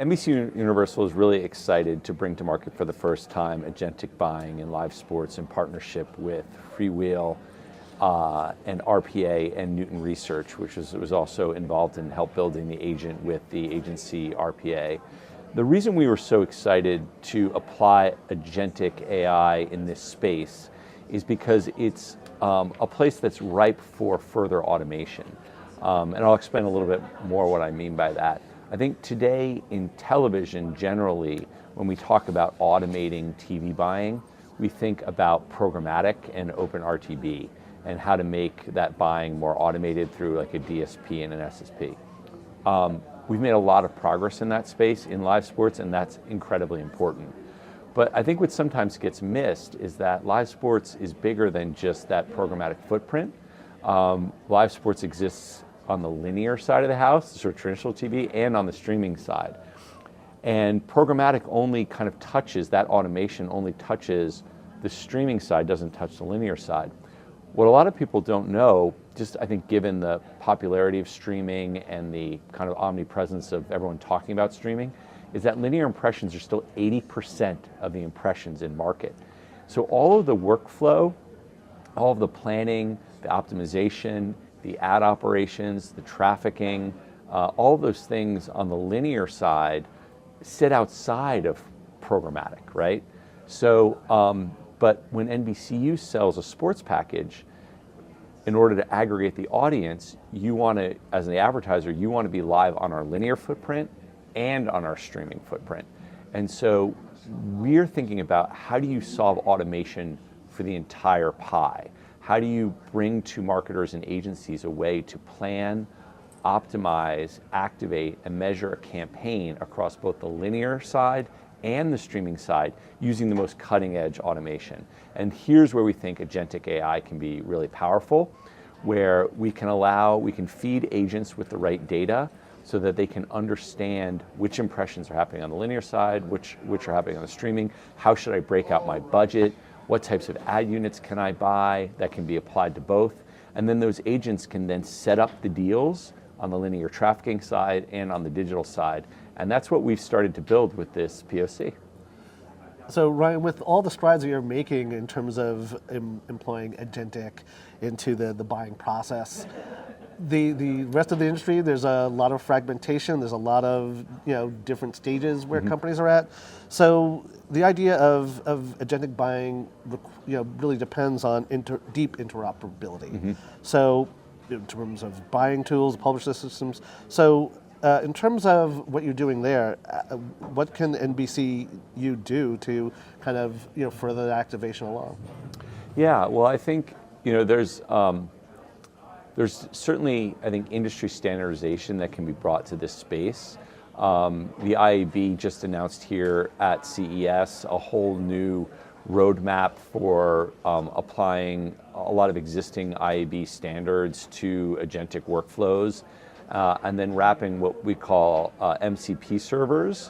NBCUniversal is really excited to bring to market for the first time agentic buying in live sports in partnership with FreeWheel and RPA and Newton Research, which was also involved in help building the agent with the agency RPA. The reason we were so excited to apply agentic AI in this space is because it's a place that's ripe for further automation. And I'll explain a little bit more what I mean by that. I think today in television generally, when we talk about automating TV buying, we think about programmatic and open RTB and how to make that buying more automated through like a DSP and an SSP. We've made a lot of progress in that space in live sports, and that's incredibly important. But I think what sometimes gets missed is that live sports is bigger than just that programmatic footprint. Live sports exists on the linear side of the house, sort of traditional TV, and on the streaming side. And programmatic only kind of touches, that automation only touches the streaming side, doesn't touch the linear side. What a lot of people don't know, just I think given the popularity of streaming and the kind of omnipresence of everyone talking about streaming, is that linear impressions are still 80% of the impressions in market. So all of the workflow, all of the planning, the optimization, the ad operations, the trafficking, all of those things on the linear side sit outside of programmatic, right? So, but when NBCU sells a sports package, in order to aggregate the audience, you want to, as an advertiser, you want to be live on our linear footprint and on our streaming footprint. And so we're thinking about how do you solve automation for the entire pie? How do you bring to marketers and agencies a way to plan, optimize, activate, and measure a campaign across both the linear side and the streaming side using the most cutting edge automation? And here's where we think agentic AI can be really powerful, where we can feed agents with the right data so that they can understand which impressions are happening on the linear side, which are happening on the streaming, how should I break out my budget, what types of ad units can I buy that can be applied to both, and then those agents can then set up the deals on the linear trafficking side and on the digital side. And that's what we've started to build with this POC. So Ryan, with all the strides that you're making in terms of employing agentic into the buying process, the rest of the industry, there's a lot of fragmentation, there's a lot of different stages where companies are at. So the idea of agentic buying really depends on deep interoperability. So in terms of buying tools, publisher systems. So in terms of what you're doing there, what can NBCU do to kind of further the activation along? Yeah, well, I think there's certainly, I think, industry standardization that can be brought to this space. The IAB just announced here at CES a whole new roadmap for applying a lot of existing IAB standards to agentic workflows, and then wrapping what we call MCP servers,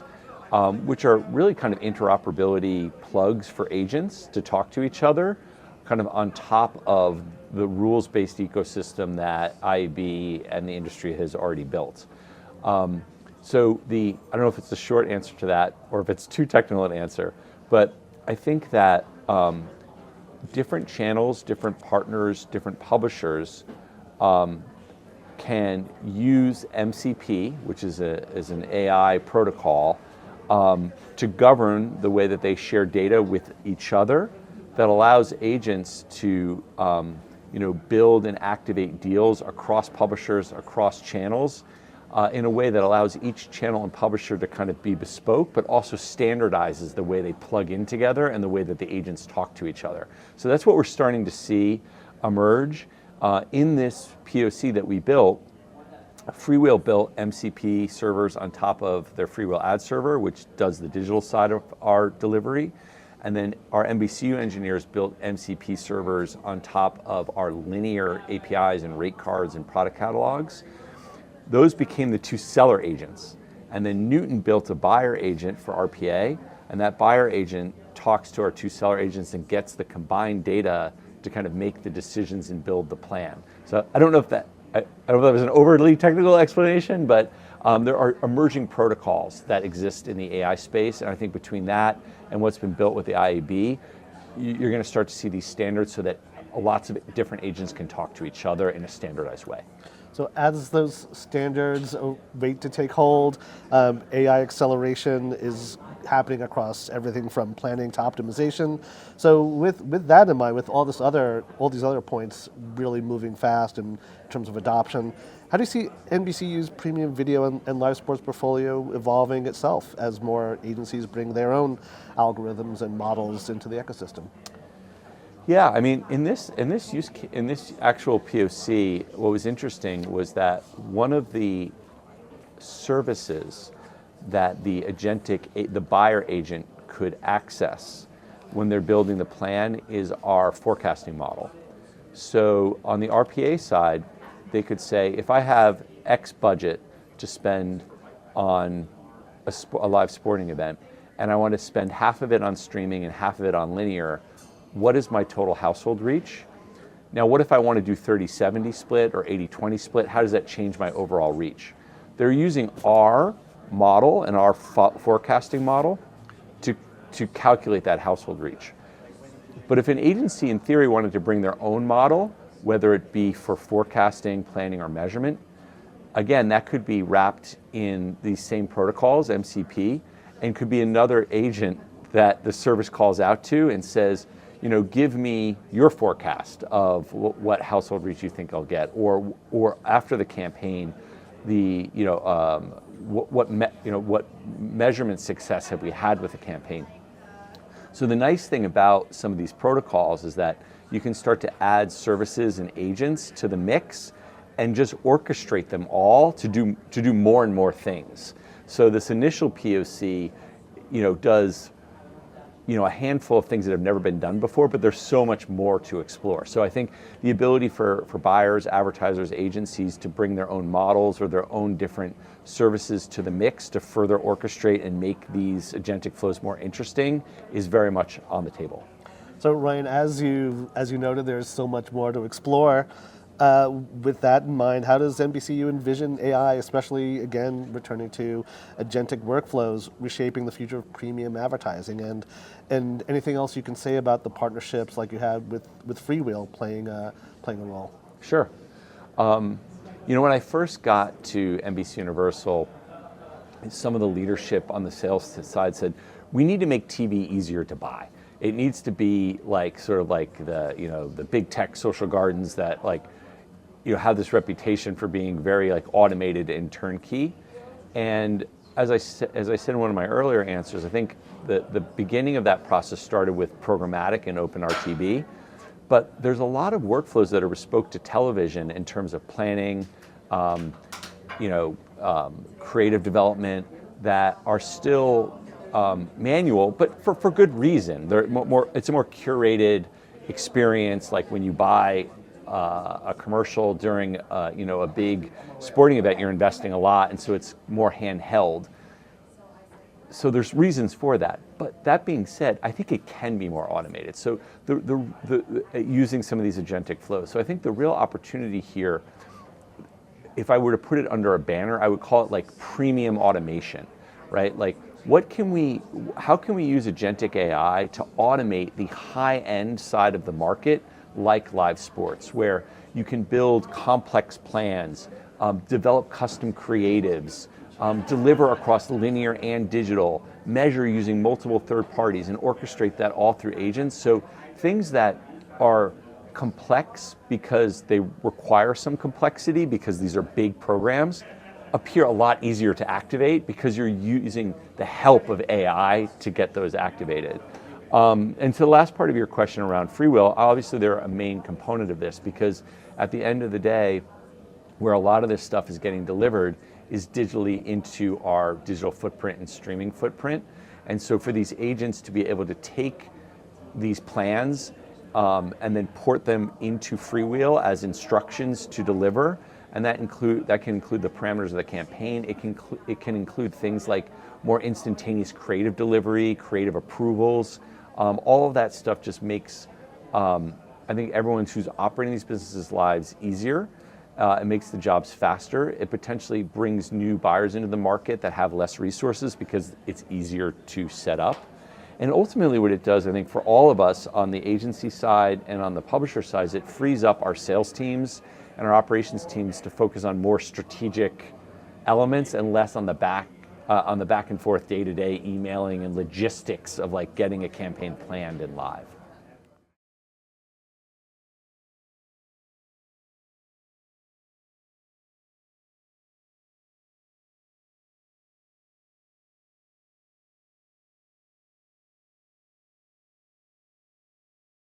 which are really kind of interoperability plugs for agents to talk to each other, kind of on top of the rules-based ecosystem that IAB and the industry has already built. So I don't know if it's a short answer to that or if it's too technical an answer, but I think that different channels, different partners, different publishers can use MCP, which is an AI protocol, to govern the way that they share data with each other that allows agents to build and activate deals across publishers, across channels, in a way that allows each channel and publisher to kind of be bespoke, but also standardizes the way they plug in together and the way that the agents talk to each other. So that's what we're starting to see emerge. In this POC that we built, FreeWheel built MCP servers on top of their FreeWheel ad server, which does the digital side of our delivery. And then our NBCU engineers built MCP servers on top of our linear APIs and rate cards and product catalogs. Those became the two seller agents. And then Newton built a buyer agent for RPA, and that buyer agent talks to our two seller agents and gets the combined data to kind of make the decisions and build the plan. So I don't know if that was an overly technical explanation, but There are emerging protocols that exist in the AI space, and I think between that and what's been built with the IAB, you're going to start to see these standards so that lots of different agents can talk to each other in a standardized way. So as those standards wait to take hold, AI acceleration is happening across everything from planning to optimization. So with that in mind, with all these other points really moving fast in terms of adoption, how do you see NBCU's premium video and live sports portfolio evolving itself as more agencies bring their own algorithms and models into the ecosystem? Yeah, I mean, in this actual POC, what was interesting was that one of the services that the the buyer agent could access when they're building the plan is our forecasting model. So on the RPA side, they could say, if I have X budget to spend on a live sporting event, and I want to spend half of it on streaming and half of it on linear, what is my total household reach? Now, what if I want to do 30-70 split or 80-20 split? How does that change my overall reach? They're using our model and our forecasting model to calculate that household reach. But if an agency, in theory, wanted to bring their own model, whether it be for forecasting, planning, or measurement, again, that could be wrapped in these same protocols, MCP, and could be another agent that the service calls out to and says, give me your forecast of what household reach you think I'll get, or after the campaign, what measurement success have we had with the campaign. So the nice thing about some of these protocols is that you can start to add services and agents to the mix and just orchestrate them all to do more and more things. So this initial POC, does a handful of things that have never been done before, but there's so much more to explore. So I think the ability for buyers, advertisers, agencies to bring their own models or their own different services to the mix to further orchestrate and make these agentic flows more interesting is very much on the table. So Ryan, as you noted, there's so much more to explore. With that in mind, how does NBCU envision AI, especially, again, returning to agentic workflows, reshaping the future of premium advertising? And anything else you can say about the partnerships like you had with FreeWheel playing a role? Sure. When I first got to NBCUniversal, some of the leadership on the sales side said, we need to make TV easier to buy. It needs to be sort of like the big tech social gardens that have this reputation for being very automated and turnkey. And as I said in one of my earlier answers, I think the beginning of that process started with programmatic and OpenRTB. But there's a lot of workflows that are bespoke to television in terms of planning, creative development that are still manual, but for good reason. It's a more curated experience, like when you buy a commercial during a big sporting event, you're investing a lot, and so it's more handheld. So there's reasons for that. But that being said, I think it can be more automated. So using some of these agentic flows. So I think the real opportunity here, if I were to put it under a banner, I would call it premium automation, right? How can we use agentic AI to automate the high-end side of the market, like live sports, where you can build complex plans, develop custom creatives, deliver across linear and digital, measure using multiple third parties, and orchestrate that all through agents. So things that are complex because they require some complexity, because these are big programs, appear a lot easier to activate because you're using the help of AI to get those activated. And to the last part of your question around FreeWheel, obviously they're a main component of this, because at the end of the day, where a lot of this stuff is getting delivered is digitally into our digital footprint and streaming footprint. And so for these agents to be able to take these plans and then port them into FreeWheel as instructions to deliver, and that can include the parameters of the campaign. It can include things like more instantaneous creative delivery, creative approvals. All of that stuff just makes I think everyone who's operating these businesses' lives easier. It makes the jobs faster. It potentially brings new buyers into the market that have less resources because it's easier to set up. And ultimately what it does, I think, for all of us on the agency side and on the publisher side, is it frees up our sales teams and our operations teams to focus on more strategic elements and less on the back and forth day-to-day emailing and logistics of like getting a campaign planned and live.